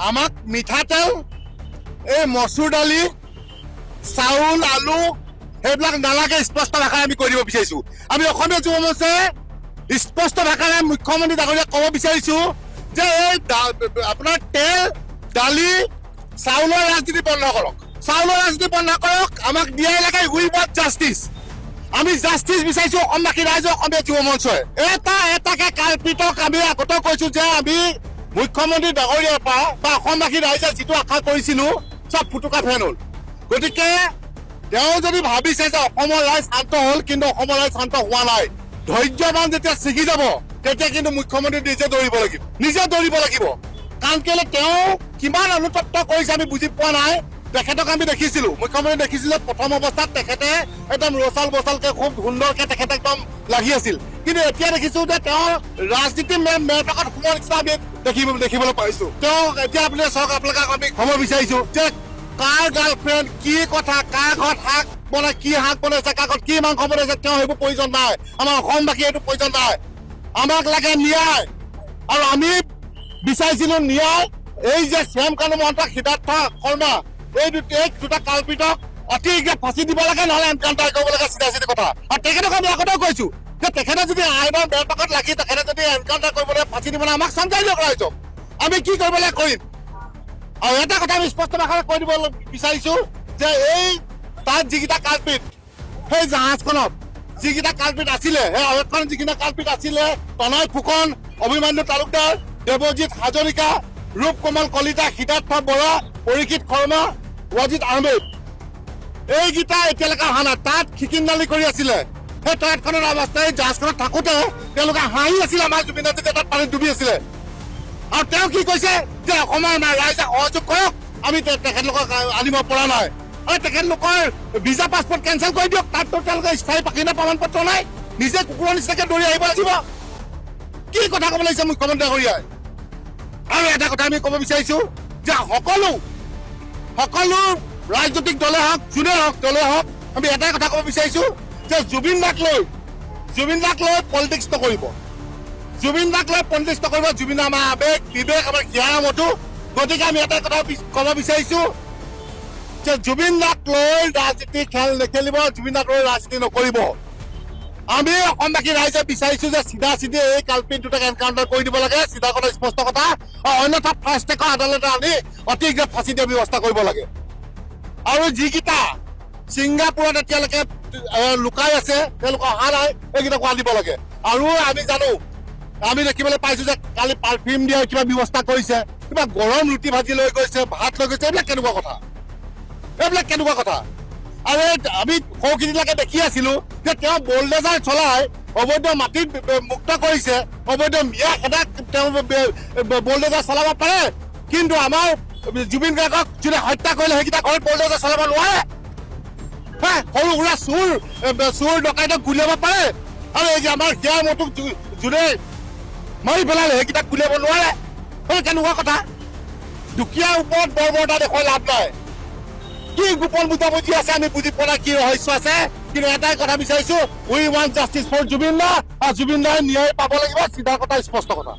আমাক মিঠাতেল, এই মচুৰ দালি, চাউল, আলু সেইবিলাক নালাগে, স্পষ্ট ভাষাৰে আমি কৈ দিব বিচাৰিছোঁ। আমি অসমীয়া যুৱ মঞ্চে স্পষ্ট ভাষাৰে মুখ্যমন্ত্ৰী ডাঙৰীয়াক ক'ব বিচাৰিছোঁ যে এই আপোনাৰ তেল, দালি, চাউলৰ ৰাজনীতি বন্ধ কৰক, চাউলৰ ৰাজনীতি বন্ধ কৰক। আমাক ন্যায় লাগে, উই ৱান্ট জাষ্টিছ। আমি জাষ্টিছ বিচাৰিছোঁ অসমবাসী ৰাইজে, অসমীয়া যুৱ মঞ্চই। এটাকে কাৰ্পিতক আমি আগতে কৈছোঁ যে আমি মুখ্যমন্ত্ৰী ডাঙৰীয়াৰ পৰা বা অসমবাসী ৰাইজে যিটো আশা কৰিছিলোঁ চব ফুটুকা ফেন হ'ল। গতিকে তেওঁ যদি ভাবিছে যে অসমৰ ৰাইজ শান্ত হ'ল, কিন্তু অসমৰ ৰাইজ শান্ত হোৱা নাই। ধৈৰ্যবান যেতিয়া ছিগি যাব তেতিয়া কিন্তু মুখ্যমন্ত্ৰী নিজে দৌৰিব লাগিব। কাৰণ কেলে তেওঁ কিমান অনুতপ্ত কৰিছে আমি বুজি পোৱা নাই। তেখেতক আমি দেখিছিলোঁ, মুখ্যমন্ত্ৰী দেখিছিলোঁ প্ৰথম অৱস্থাত তেখেতে একদম ৰচাল বচালকে খুব সুন্দৰকে তেখেতে একদম লাগি আছিল। কিন্তু এতিয়া দেখিছোঁ যে তেওঁৰ ৰাজনীতি মেৰপাকত সোমোৱাৰ নিচিনা আমি দেখিবলৈ পাইছোঁ। তেওঁ এতিয়া আপুনি চাওক, আপোনালোকক আমি খবৰ বিচাৰিছোঁ যে কাৰ গাৰ্লফ্ৰেণ্ড, কি কথা, কাৰ ঘৰত শাক বনাই, কি শাক বনাইছে, কাৰ ঘৰত কি মাংস বনাইছে, তেওঁ সেইবোৰ প্ৰয়োজন নাই। আমাৰ অসমবাসী এইটো প্ৰয়োজন নাই। আমাক লাগে ন্যায়, আৰু আমি বিচাৰিছিলোঁ ন্যায়। এই যে শ্যাম কানু মহন্ত, সিদ্ধাৰ্থ শৰ্মা, এই দুটা কাল্পিতক অতি শীঘ্ৰে ফাঁচি দিব লাগে, নহ'লে এনকাউণ্টাৰ কৰিব লাগে, চিধা কথা। আৰু তেখেতক আমি আগতেও কৈছোঁ যে তেখেতে যদি আইনৰ বেৰপাকত লাগি তেখেতে যদি এনকাউণ্টাৰ কৰিবলৈ ফাঁচি দিব লাগে, আমাক চমজাই দিয়ক ৰাইজক, আমি কি কৰিব লাগে কৰিম। আৰু এটা কথা আমি স্পষ্ট ভাষাৰে কৈ দিব বিচাৰিছোঁ যে এই তাত যিকেইটা কাল্পিত, সেই জাহাজখনত যিকেইটা কাল্পিত আছিলে, সেই আৰক্ষণত যিকেইটা কাল্পিত আছিলে, তনয় ফুকন, অভিমন্যু তালুকদাৰ, দেৱজিৎ হাজৰিকা, ৰূপ কোমল কলিতা, সিদ্ধাৰ্থ বৰা, পৰীক্ষিত শৰ্মা, ৱাজিদ আহমেদ, এইকেইটা এতিয়ালৈকে অহা নাই। তাত খিকিন্দালি কৰি আছিলে। সেই ট্ৰেইনখনৰ অৱস্থাই জাহাজখনত থাকোঁতে তেওঁলোকে হাঁহি আছিলে আমাৰ জুবিনে যেতিয়া তাত পানীত ডুবি আছিলে। আৰু তেওঁ কি কৈছে যে অসমৰ ৰাইজে সহযোগ কৰক, আমি তেখেতলোকক আনিব পৰা নাই। আৰু তেখেতলোকৰ ভিজা পাছপৰ্ট কেঞ্চেল কৰি দিয়ক, তাততো তেওঁলোকে স্থায়ী বাসিন্দা প্ৰমাণ পত্ৰ নাই, নিজে কুকুৰৰ নিচিনাকে দৌৰি আহিব লাগিব। কি কথা ক'ব লাগিছে মুখ্যমন্ত্ৰী ডাঙৰীয়াই। আৰু এটা কথা আমি ক'ব বিচাৰিছোঁ যে সকলো ৰাজনৈতিক দলে হওক, যোনে হওক, দলে হওক, আমি এটাই কথা ক'ব বিচাৰিছোঁ যে জুবিন দাক লৈ পলিটিক্স নকৰিব। জুবিন আমাৰ আৱেগ, বিবেক, আমাৰ হিয়াৰ মতো। গতিকে আমি এটাই কথা ক'ব বিচাৰিছোঁ যে জুবিন দাক লৈ ৰাজনীতি খেল নেখেলিব, জুবিন দাক লৈ ৰাজনীতি নকৰিব। আমি অসমবাসী ৰাইজে বিচাৰিছোঁ যে চিধা এই কাল্পিত দুটাক এনকাউণ্টাৰ কৰি দিব লাগে, চিধা কথা, স্পষ্ট কথা। অন্যথা ফাৰ্ষ্ট ট্ৰেকৰ আদালতে আনি অতি শীঘ্ৰে ফাঁচি দিয়াৰ ব্যৱস্থা কৰিব লাগে। আৰু যিকেইটা ছিংগাপুৰত এতিয়ালৈকে লুকাই আছে, তেওঁলোক অহা নাই, এইকেইটাকো আনিব লাগে। আৰু আমি জানো, আমি দেখিবলৈ পাইছোঁ যে কালি পাৰফিউম দিয়াৰ কিবা ব্যৱস্থা কৰিছে, কিবা গৰম ৰুটি ভাজি লৈ গৈছে, ভাত লৈ গৈছে। এইবিলাক কেনেকুৱা কথা? আৰু আমি সৌখিনিলৈকে দেখি আছিলোঁ যে তেওঁ বলডেজাৰ চলাই অবৈধ মাটি মুক্ত কৰিছে, অবৈধ মিয়া খেদাক তেওঁ বলডেজাৰ চলাব পাৰে। কিন্তু আমাৰ জুবিন গাৰ্গক যোনে হত্যা কৰিলে সেইকেইটা ঘৰত বলডেজাৰ চলাব নোৱাৰে। সৰু সুৰা চোৰ ডকাইতক গুলিয়াব পাৰে। আৰু এই যে আমাৰ হিয়াৰ মতোক যোনে মাৰি পেলালে সেইকেইটাক গুলিয়াব নোৱাৰে। সেই কেনেকুৱা কথা? দুখীয়াৰ ওপৰত বৰ্বৰতা দেখুৱাই লাভ নাই। কি গোপন বুজাবুজি আছে আমি বুজি পোৱা নাই, কি ৰহস্য আছে। কিন্তু এটাই কথা বিচাৰিছোঁ, উই ৱান্ট জাষ্টিছ ফৰ জুবিন দা, আৰু জুবিন দাই ন্যায় পাব লাগিব, চিধা কথা, স্পষ্ট কথা।